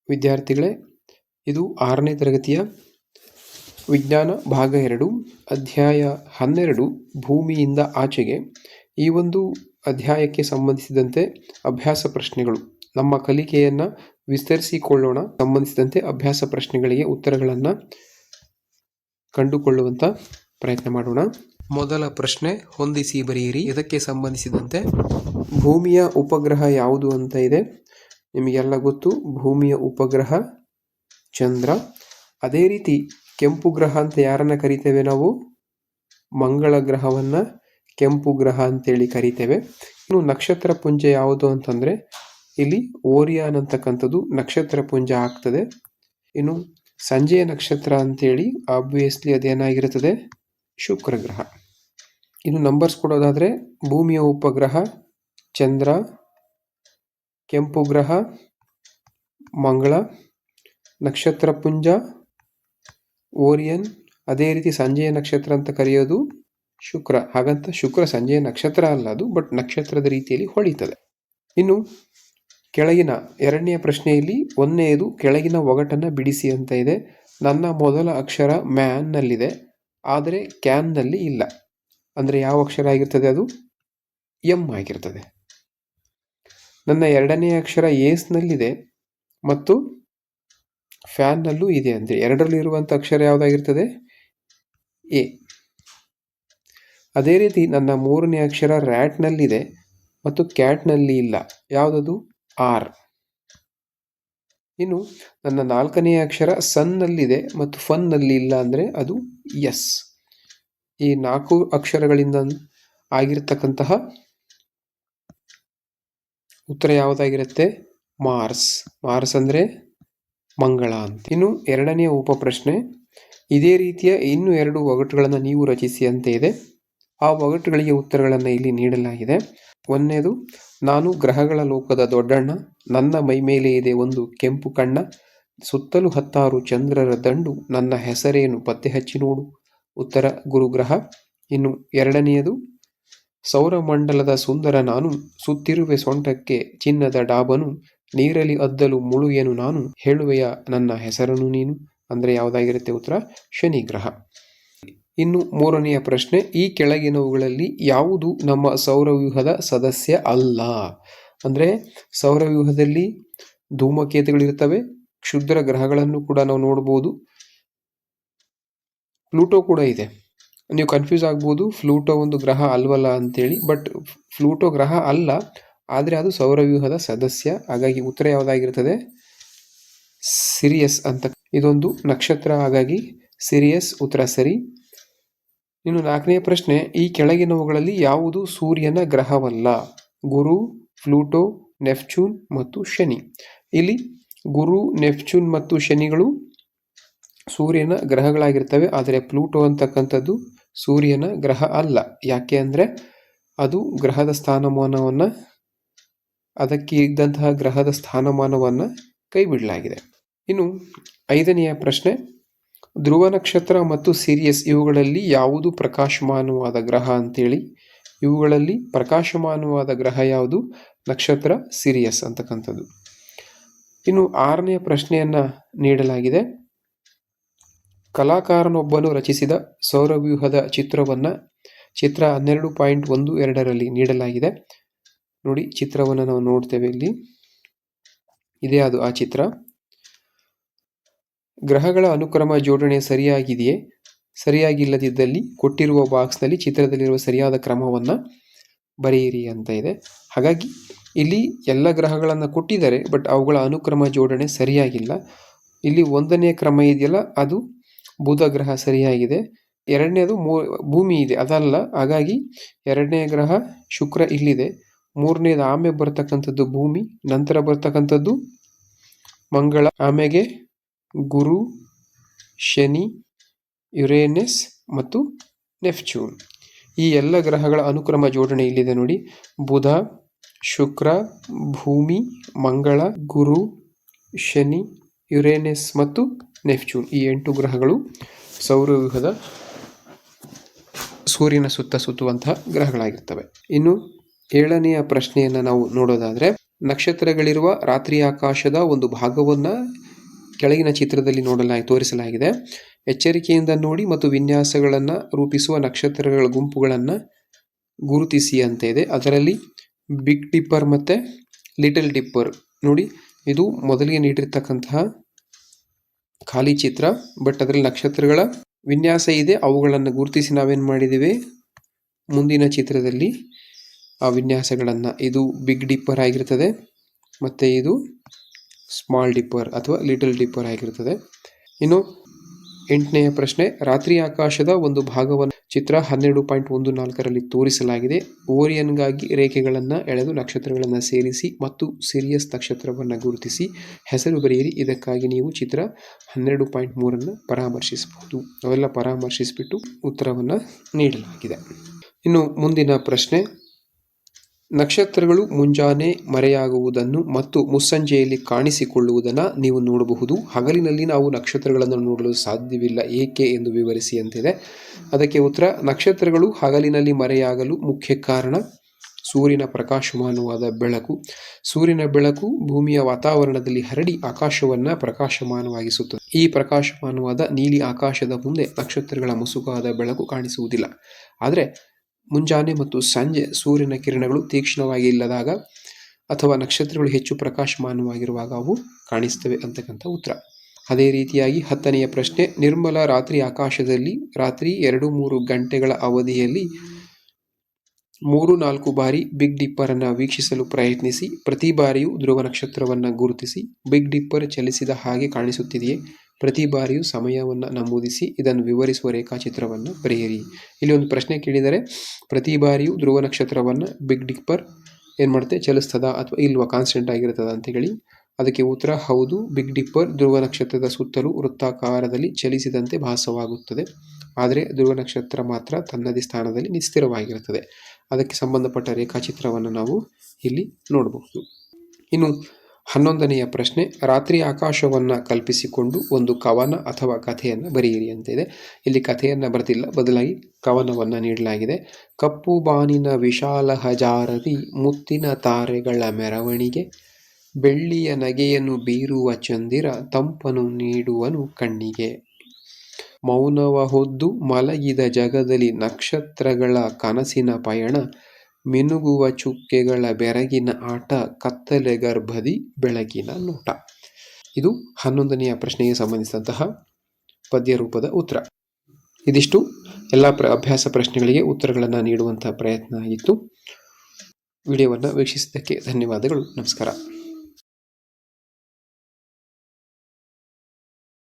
ವಿದ್ಯಾರ್ಥಿಗಳೇ, ಇದು 6ನೇ ತರಗತಿಯ ವಿಜ್ಞಾನ ಭಾಗ 2 ಅಧ್ಯಾಯ 12 ಭೂಮಿಯಿಂದ ಆಚೆಗೆ. ಈ ಒಂದು ಅಧ್ಯಾಯಕ್ಕೆ ಸಂಬಂಧಿಸಿದಂತೆ ಅಭ್ಯಾಸ ಪ್ರಶ್ನೆಗಳು, ನಮ್ಮ ಕಲಿಕೆಯನ್ನು ವಿಸ್ತರಿಸಿಕೊಳ್ಳೋಣ ಸಂಬಂಧಿಸಿದಂತೆ ಅಭ್ಯಾಸ ಪ್ರಶ್ನೆಗಳಿಗೆ ಉತ್ತರಗಳನ್ನು ಕಂಡುಕೊಳ್ಳುವಂಥ ಪ್ರಯತ್ನ ಮಾಡೋಣ. ಮೊದಲ ಪ್ರಶ್ನೆ, ಹೊಂದಿಸಿ ಬರೆಯಿರಿ. ಇದಕ್ಕೆ ಸಂಬಂಧಿಸಿದಂತೆ ಭೂಮಿಯ ಉಪಗ್ರಹ ಯಾವುದು ಅಂತ ಇದೆ. ನಿಮಗೆಲ್ಲ ಗೊತ್ತು, ಭೂಮಿಯ ಉಪಗ್ರಹ ಚಂದ್ರ. ಅದೇ ರೀತಿ ಕೆಂಪು ಗ್ರಹ ಅಂತ ಯಾರನ್ನ ಕರಿತೇವೆ ನಾವು? ಮಂಗಳ ಗ್ರಹವನ್ನು ಕೆಂಪು ಗ್ರಹ ಅಂತೇಳಿ ಕರಿತೇವೆ. ಇನ್ನು ನಕ್ಷತ್ರ ಪುಂಜ ಯಾವುದು ಅಂತಂದರೆ ಇಲ್ಲಿ ಓರಿಯಾನ್ ಅಂತಕ್ಕಂಥದ್ದು ನಕ್ಷತ್ರ ಪುಂಜ ಆಗ್ತದೆ. ಇನ್ನು ಸಂಜೆಯ ನಕ್ಷತ್ರ ಅಂತೇಳಿ ಆಬ್ವಿಯಸ್ಲಿ ಅದೇನಾಗಿರುತ್ತದೆ? ಶುಕ್ರ ಗ್ರಹ. ಇನ್ನು ನಂಬರ್ಸ್ ಕೊಡೋದಾದರೆ ಭೂಮಿಯ ಉಪಗ್ರಹ ಚಂದ್ರ, ಕೆಂಪು ಗ್ರಹ ಮಂಗಳ, ನಕ್ಷತ್ರ ಪುಂಜ ಓರಿಯನ್, ಅದೇ ರೀತಿ ಸಂಜೆಯ ನಕ್ಷತ್ರ ಅಂತ ಕರೆಯೋದು ಶುಕ್ರ. ಹಾಗಂತ ಶುಕ್ರ ಸಂಜೆಯ ನಕ್ಷತ್ರ ಅಲ್ಲ, ಅದು ಬಟ್ ನಕ್ಷತ್ರದ ರೀತಿಯಲ್ಲಿ ಹೊಳಿತದೆ. ಇನ್ನು ಕೆಳಗಿನ ಎರಡನೆಯ ಪ್ರಶ್ನೆಯಲ್ಲಿ ಒಂದನೆಯದು ಕೆಳಗಿನ ಒಗಟನ್ನು ಬಿಡಿಸಿ ಅಂತ ಇದೆ. ನನ್ನ ಮೊದಲ ಅಕ್ಷರ ಮ್ಯಾನ್ನಲ್ಲಿದೆ, ಆದರೆ ಕ್ಯಾನ್ನಲ್ಲಿ ಇಲ್ಲ. ಅಂದರೆ ಯಾವ ಅಕ್ಷರ ಆಗಿರ್ತದೆ? ಅದು ಎಂ ಆಗಿರ್ತದೆ. ನನ್ನ ಎರಡನೆಯ ಅಕ್ಷರ ಏಸ್ನಲ್ಲಿದೆ ಮತ್ತು ಫ್ಯಾನ್ನಲ್ಲೂ ಇದೆ. ಅಂದರೆ ಎರಡರಲ್ಲಿ ಇರುವಂಥ ಅಕ್ಷರ ಯಾವುದಾಗಿರ್ತದೆ? ಎ. ಅದೇ ರೀತಿ ನನ್ನ ಮೂರನೇ ಅಕ್ಷರ ರ್ಯಾಟ್ನಲ್ಲಿದೆ ಮತ್ತು ಕ್ಯಾಟ್ನಲ್ಲಿ ಇಲ್ಲ. ಯಾವುದದು? ಆರ್. ಇನ್ನು ನನ್ನ ನಾಲ್ಕನೆಯ ಅಕ್ಷರ ಸನ್ನಲ್ಲಿದೆ ಮತ್ತು ಫನ್ನಲ್ಲಿ ಇಲ್ಲ, ಅಂದರೆ ಅದು ಎಸ್. ಈ 4 ಅಕ್ಷರಗಳಿಂದ ಆಗಿರ್ತಕ್ಕಂತಹ ಉತ್ತರ ಯಾವುದಾಗಿರುತ್ತೆ? ಮಾರ್ಸ್. ಮಾರ್ಸ್ ಅಂದರೆ ಮಂಗಳ ಅಂತ. ಇನ್ನು ಎರಡನೆಯ ಉಪಪ್ರಶ್ನೆ, ಇದೇ ರೀತಿಯ ಇನ್ನೂ 2 ಒಗಟುಗಳನ್ನು ನೀವು ರಚಿಸಿ ಅಂತ ಇದೆ. ಆ ಒಗಟುಗಳಿಗೆ ಉತ್ತರಗಳನ್ನು ಇಲ್ಲಿ ನೀಡಲಾಗಿದೆ. ಒಂದನೇದು, ನಾನು ಗ್ರಹಗಳ ಲೋಕದ ದೊಡ್ಡಣ್ಣ, ನನ್ನ ಮೈ ಮೇಲೆ ಇದೆ ಒಂದು ಕೆಂಪು ಕಣ್ಣ, ಸುತ್ತಲೂ 10 ಚಂದ್ರರ ದಂಡು, ನನ್ನ ಹೆಸರೇನು ಪತ್ತೆ ಹಚ್ಚಿ ನೋಡು. ಉತ್ತರ ಗುರುಗ್ರಹ. ಇನ್ನು ಎರಡನೆಯದು, ಸೌರಮಂಡಲದ ಸುಂದರ ನಾನು, ಸುತ್ತಿರುವೆ ಸೊಂಟಕ್ಕೆ ಚಿನ್ನದ ಡಾಬನು, ನೀರಲಿ ಅದ್ದಲು ಮುಳುಗೆನು ನಾನು, ಹೇಳುವೆಯ ನನ್ನ ಹೆಸರನ್ನು ನೀನು. ಅಂದರೆ ಯಾವುದಾಗಿರುತ್ತೆ ಉತ್ತರ? ಶನಿ ಗ್ರಹ. ಇನ್ನು ಮೂರನೆಯ ಪ್ರಶ್ನೆ, ಈ ಕೆಳಗಿನವುಗಳಲ್ಲಿ ಯಾವುದು ನಮ್ಮ ಸೌರವ್ಯೂಹದ ಸದಸ್ಯ ಅಲ್ಲ? ಅಂದರೆ ಸೌರವ್ಯೂಹದಲ್ಲಿ ಧೂಮಕೇತುಗಳಿರ್ತವೆ, ಕ್ಷುದ್ರ ಗ್ರಹಗಳನ್ನು ಕೂಡ ನಾವು ನೋಡ್ಬೋದು, ಪ್ಲೂಟೋ ಕೂಡ ಇದೆ. ನೀವು ಕನ್ಫ್ಯೂಸ್ ಆಗ್ಬೋದು, ಫ್ಲೂಟೋ ಒಂದು ಗ್ರಹ ಅಲ್ವಲ್ಲ ಅಂತೇಳಿ. ಬಟ್ ಫ್ಲೂಟೋ ಗ್ರಹ ಅಲ್ಲ, ಆದರೆ ಅದು ಸೌರವ್ಯೂಹದ ಸದಸ್ಯ. ಹಾಗಾಗಿ ಉತ್ತರ ಯಾವುದಾಗಿರ್ತದೆ? ಸಿರಿಯಸ್ ಅಂತ. ಇದೊಂದು ನಕ್ಷತ್ರ, ಹಾಗಾಗಿ ಸಿರಿಯಸ್ ಉತ್ತರ ಸರಿ. ಇನ್ನು 4ನೇ ಪ್ರಶ್ನೆ, ಈ ಕೆಳಗಿನವುಗಳಲ್ಲಿ ಯಾವುದು ಸೂರ್ಯನ ಗ್ರಹವಲ್ಲ? ಗುರು, ಪ್ಲೂಟೋ, ನೆಪ್ಚೂನ್ ಮತ್ತು ಶನಿ. ಇಲ್ಲಿ ಗುರು, ನೆಪ್ಚೂನ್ ಮತ್ತು ಶನಿಗಳು ಸೂರ್ಯನ ಗ್ರಹಗಳಾಗಿರ್ತವೆ. ಆದರೆ ಪ್ಲೂಟೋ ಅಂತಕ್ಕಂಥದ್ದು ಸೂರ್ಯನ ಗ್ರಹ ಅಲ್ಲ. ಯಾಕೆ ಅಂದರೆ ಅದು ಗ್ರಹದ ಸ್ಥಾನಮಾನವನ್ನು, ಅದಕ್ಕೆ ಇದ್ದಂತಹ ಗ್ರಹದ ಸ್ಥಾನಮಾನವನ್ನು ಕೈ ಬಿಡಲಾಗಿದೆ. ಇನ್ನು 5ನೆಯ ಪ್ರಶ್ನೆ, ಧ್ರುವ ನಕ್ಷತ್ರ ಮತ್ತು ಸಿರಿಯಸ್ ಇವುಗಳಲ್ಲಿ ಯಾವುದು ಪ್ರಕಾಶಮಾನವಾದ ಗ್ರಹ ಅಂತೇಳಿ. ಇವುಗಳಲ್ಲಿ ಪ್ರಕಾಶಮಾನವಾದ ಗ್ರಹ ಯಾವುದು? ನಕ್ಷತ್ರ ಸಿರಿಯಸ್ ಅಂತಕ್ಕಂಥದ್ದು. ಇನ್ನು 6ನೆಯ ಪ್ರಶ್ನೆಯನ್ನು ನೀಡಲಾಗಿದೆ. ಕಲಾಕಾರನೊಬ್ಬನು ರಚಿಸಿದ ಸೌರವ್ಯೂಹದ ಚಿತ್ರವನ್ನು ಚಿತ್ರ 12.12ರಲ್ಲಿ ನೀಡಲಾಗಿದೆ. ನೋಡಿ, ಚಿತ್ರವನ್ನು ನಾವು ನೋಡ್ತೇವೆ ಇಲ್ಲಿ. ಇದೇ ಅದು ಆ ಚಿತ್ರ. ಗ್ರಹಗಳ ಅನುಕ್ರಮ ಜೋಡಣೆ ಸರಿಯಾಗಿದೆಯೇ? ಸರಿಯಾಗಿಲ್ಲದಿದ್ದಲ್ಲಿ ಕೊಟ್ಟಿರುವ ಬಾಕ್ಸ್ನಲ್ಲಿ ಚಿತ್ರದಲ್ಲಿರುವ ಸರಿಯಾದ ಕ್ರಮವನ್ನು ಬರೆಯಿರಿ ಅಂತ ಇದೆ. ಹಾಗಾಗಿ ಇಲ್ಲಿ ಎಲ್ಲ ಗ್ರಹಗಳನ್ನು ಕೊಟ್ಟಿದ್ದಾರೆ, ಬಟ್ ಅವುಗಳ ಅನುಕ್ರಮ ಜೋಡಣೆ ಸರಿಯಾಗಿಲ್ಲ. ಇಲ್ಲಿ 1ನೇ ಕ್ರಮ ಇದೆಯಲ್ಲ, ಅದು ಬುಧ ಗ್ರಹ ಸರಿಯಾಗಿದೆ. 2ನೇದು ಭೂಮಿ ಇದೆ, ಅದಲ್ಲ. ಹಾಗಾಗಿ 2ನೇ ಗ್ರಹ ಶುಕ್ರ ಇಲ್ಲಿದೆ. 3ನೇದು ಆಮೇಲೆ ಬರ್ತಕ್ಕಂಥದ್ದು ಭೂಮಿ, ನಂತರ ಬರ್ತಕ್ಕಂಥದ್ದು ಮಂಗಳ, ಆಮೇಲೆ ಗುರು, ಶನಿ, ಯುರೇನಸ್ ಮತ್ತು ನೆಪ್ಚೂನ್. ಈ ಎಲ್ಲ ಗ್ರಹಗಳ ಅನುಕ್ರಮ ಜೋಡಣೆ ಇಲ್ಲಿದೆ ನೋಡಿ. ಬುಧ, ಶುಕ್ರ, ಭೂಮಿ, ಮಂಗಳ, ಗುರು, ಶನಿ, ಯುರೇನಸ್ ಮತ್ತು ನೆಪ್ಚೂನ್. ಈ 8 ಗ್ರಹಗಳು ಸೌರವ್ಯೂಹದ ಸೂರ್ಯನ ಸುತ್ತ ಸುತ್ತುವಂತಹ ಗ್ರಹಗಳಾಗಿರ್ತವೆ. ಇನ್ನು 7ನೆಯ ಪ್ರಶ್ನೆಯನ್ನು ನಾವು ನೋಡೋದಾದರೆ, ನಕ್ಷತ್ರಗಳಿರುವ ರಾತ್ರಿ ಆಕಾಶದ ಒಂದು ಭಾಗವನ್ನು ಕೆಳಗಿನ ಚಿತ್ರದಲ್ಲಿ ತೋರಿಸಲಾಗಿದೆ. ಎಚ್ಚರಿಕೆಯಿಂದ ನೋಡಿ ಮತ್ತು ವಿನ್ಯಾಸಗಳನ್ನು ರೂಪಿಸುವ ನಕ್ಷತ್ರಗಳ ಗುಂಪುಗಳನ್ನು ಗುರುತಿಸಿ ಅಂತ ಇದೆ. ಅದರಲ್ಲಿ ಬಿಗ್ ಡಿಪ್ಪರ್ ಮತ್ತು ಲಿಟಲ್ ಡಿಪ್ಪರ್ ನೋಡಿ, ಇದು ಮೊದಲಿಗೆ ನೀಡಿರ್ತಕ್ಕಂತಹ ಖಾಲಿ ಚಿತ್ರ, ಬಟ್ ಅದರಲ್ಲಿ ನಕ್ಷತ್ರಗಳ ವಿನ್ಯಾಸ ಇದೆ. ಅವುಗಳನ್ನು ಗುರುತಿಸಿ ನಾವೇನು ಮಾಡಿದ್ದೀವಿ, ಮುಂದಿನ ಚಿತ್ರದಲ್ಲಿ ಆ ವಿನ್ಯಾಸಗಳನ್ನು, ಇದು ಬಿಗ್ ಡಿಪ್ಪರ್ ಆಗಿರ್ತದೆ ಮತ್ತು ಇದು ಸ್ಮಾಲ್ ಡಿಪ್ಪರ್ ಅಥವಾ ಲಿಟಲ್ ಡಿಪ್ಪರ್ ಆಗಿರ್ತದೆ. ಇನ್ನು 8ನೆಯ ಪ್ರಶ್ನೆ, ರಾತ್ರಿ ಆಕಾಶದ ಒಂದು ಭಾಗವನ್ನು ಚಿತ್ರ 12.14ರಲ್ಲಿ ತೋರಿಸಲಾಗಿದೆ. ಓರಿಯನ್ಗಾಗಿ ರೇಖೆಗಳನ್ನು ಎಳೆದು ನಕ್ಷತ್ರಗಳನ್ನು ಸೇರಿಸಿ ಮತ್ತು ಸಿರಿಯಸ್ ನಕ್ಷತ್ರವನ್ನು ಗುರುತಿಸಿ ಹೆಸರು ಬರೆಯಿರಿ. ಇದಕ್ಕಾಗಿ ನೀವು ಚಿತ್ರ 12.3 ಪರಾಮರ್ಶಿಸಬಹುದು. ಅವೆಲ್ಲ ಪರಾಮರ್ಶಿಸಿಬಿಟ್ಟು ಉತ್ತರವನ್ನು ನೀಡಲಾಗಿದೆ. ಇನ್ನು ಮುಂದಿನ ಪ್ರಶ್ನೆ, ನಕ್ಷತ್ರಗಳು ಮುಂಜಾನೆ ಮರೆಯಾಗುವುದನ್ನು ಮತ್ತು ಮುಸ್ಸಂಜೆಯಲ್ಲಿ ಕಾಣಿಸಿಕೊಳ್ಳುವುದನ್ನು ನೀವು ನೋಡಬಹುದು. ಹಗಲಿನಲ್ಲಿ ನಾವು ನಕ್ಷತ್ರಗಳನ್ನು ನೋಡಲು ಸಾಧ್ಯವಿಲ್ಲ, ಏಕೆ ಎಂದು ವಿವರಿಸಿ ಅಂತಿದೆ. ಅದಕ್ಕೆ ಉತ್ತರ, ನಕ್ಷತ್ರಗಳು ಹಗಲಿನಲ್ಲಿ ಮರೆಯಾಗಲು ಮುಖ್ಯ ಕಾರಣ ಸೂರ್ಯನ ಪ್ರಕಾಶಮಾನವಾದ ಬೆಳಕು. ಸೂರ್ಯನ ಬೆಳಕು ಭೂಮಿಯ ವಾತಾವರಣದಲ್ಲಿ ಹರಡಿ ಆಕಾಶವನ್ನು ಪ್ರಕಾಶಮಾನವಾಗಿಸುತ್ತದೆ. ಈ ಪ್ರಕಾಶಮಾನವಾದ ನೀಲಿ ಆಕಾಶದ ಮುಂದೆ ನಕ್ಷತ್ರಗಳ ಮುಸುಕಾದ ಬೆಳಕು ಕಾಣಿಸುವುದಿಲ್ಲ. ಆದರೆ ಮುಂಜಾನೆ ಮತ್ತು ಸಂಜೆ ಸೂರ್ಯನ ಕಿರಣಗಳು ತೀಕ್ಷ್ಣವಾಗಿ ಇಲ್ಲದಾಗ ಅಥವಾ ನಕ್ಷತ್ರಗಳು ಹೆಚ್ಚು ಪ್ರಕಾಶಮಾನವಾಗಿರುವಾಗ ಅವು ಕಾಣಿಸ್ತವೆ ಅಂತಕ್ಕಂಥ ಉತ್ತರ. ಅದೇ ರೀತಿಯಾಗಿ 10ನೆಯ ಪ್ರಶ್ನೆ, ನಿರ್ಮಲ ರಾತ್ರಿ ಆಕಾಶದಲ್ಲಿ ರಾತ್ರಿ 2-3 ಗಂಟೆಗಳ ಅವಧಿಯಲ್ಲಿ 3-4 ಬಾರಿ ಬಿಗ್ ಡಿಪ್ಪರ್ ಅನ್ನು ವೀಕ್ಷಿಸಲು ಪ್ರಯತ್ನಿಸಿ. ಪ್ರತಿ ಬಾರಿಯೂ ಧ್ರುವ ನಕ್ಷತ್ರವನ್ನು ಗುರುತಿಸಿ. ಬಿಗ್ ಡಿಪ್ಪರ್ ಚಲಿಸಿದ ಹಾಗೆ ಕಾಣಿಸುತ್ತಿದೆಯೇ? ಪ್ರತಿ ಬಾರಿಯೂ ಸಮಯವನ್ನು ನಮೂದಿಸಿ. ಇದನ್ನು ವಿವರಿಸುವ ರೇಖಾಚಿತ್ರವನ್ನು ಬರೆಯಿರಿ. ಇಲ್ಲಿ ಒಂದು ಪ್ರಶ್ನೆ ಕೇಳಿದರೆ, ಪ್ರತಿ ಬಾರಿಯೂ ಧ್ರುವ ನಕ್ಷತ್ರವನ್ನು ಬಿಗ್ ಡಿಪ್ಪರ್ ಏನು ಮಾಡುತ್ತೆ, ಚಲಿಸ್ತದ ಅಥವಾ ಇಲ್ವಾ, ಕಾನ್ಸ್ಟೆಂಟ್ ಆಗಿರ್ತದ ಅಂತ ಹೇಳಿ. ಅದಕ್ಕೆ ಉತ್ತರ, ಹೌದು. ಬಿಗ್ ಡಿಪ್ಪರ್ ಧ್ರುವ ನಕ್ಷತ್ರದ ಸುತ್ತಲೂ ವೃತ್ತಾಕಾರದಲ್ಲಿ ಚಲಿಸಿದಂತೆ ಭಾಸವಾಗುತ್ತದೆ. ಆದರೆ ಧ್ರುವ ನಕ್ಷತ್ರ ಮಾತ್ರ ತನ್ನದೇ ಸ್ಥಾನದಲ್ಲಿ ಸ್ಥಿರವಾಗಿರುತ್ತದೆ. ಅದಕ್ಕೆ ಸಂಬಂಧಪಟ್ಟ ರೇಖಾಚಿತ್ರವನ್ನು ನಾವು ಇಲ್ಲಿ ನೋಡಬಹುದು. ಇನ್ನು 11ನೆಯ ಪ್ರಶ್ನೆ, ರಾತ್ರಿ ಆಕಾಶವನ್ನು ಕಲ್ಪಿಸಿಕೊಂಡು ಒಂದು ಕವನ ಅಥವಾ ಕಥೆಯನ್ನು ಬರೆಯಿರಿ ಅಂತಿದೆ. ಇಲ್ಲಿ ಕಥೆಯನ್ನು ಬರೆದಿಲ್ಲ, ಬದಲಾಗಿ ಕವನವನ್ನು ನೀಡಲಾಗಿದೆ. ಕಪ್ಪು ಬಾನಿನ ವಿಶಾಲ ಹಜಾರದಿ ಮುತ್ತಿನ ತಾರೆಗಳ ಮೆರವಣಿಗೆ, ಬೆಳ್ಳಿಯ ನಗೆಯನ್ನು ಬೀರುವ ಚಂದಿರ ತಂಪನು ನೀಡುವನು ಕಣ್ಣಿಗೆ. ಮೌನವ ಹೊದ್ದು ಮಲಗಿದ ಜಗದಲ್ಲಿ ನಕ್ಷತ್ರಗಳ ಕನಸಿನ ಪಯಣ, ಮಿನುಗುವ ಚುಕ್ಕೆಗಳ ಬೆರಗಿನ ಆಟ, ಕತ್ತಲೆ ಗರ್ಭದಿ ಬೆಳಕಿನ ನೋಟ. ಇದು 11ನೆಯ ಪ್ರಶ್ನೆಗೆ ಸಂಬಂಧಿಸಿದಂತಹ ಪದ್ಯ ರೂಪದ ಉತ್ತರ. ಇದಿಷ್ಟು ಎಲ್ಲ ಅಭ್ಯಾಸ ಪ್ರಶ್ನೆಗಳಿಗೆ ಉತ್ತರಗಳನ್ನು ನೀಡುವಂತಹ ಪ್ರಯತ್ನ ಆಗಿತ್ತು. ವಿಡಿಯೋವನ್ನು ವೀಕ್ಷಿಸಿದ್ದಕ್ಕೆ ಧನ್ಯವಾದಗಳು. ನಮಸ್ಕಾರ.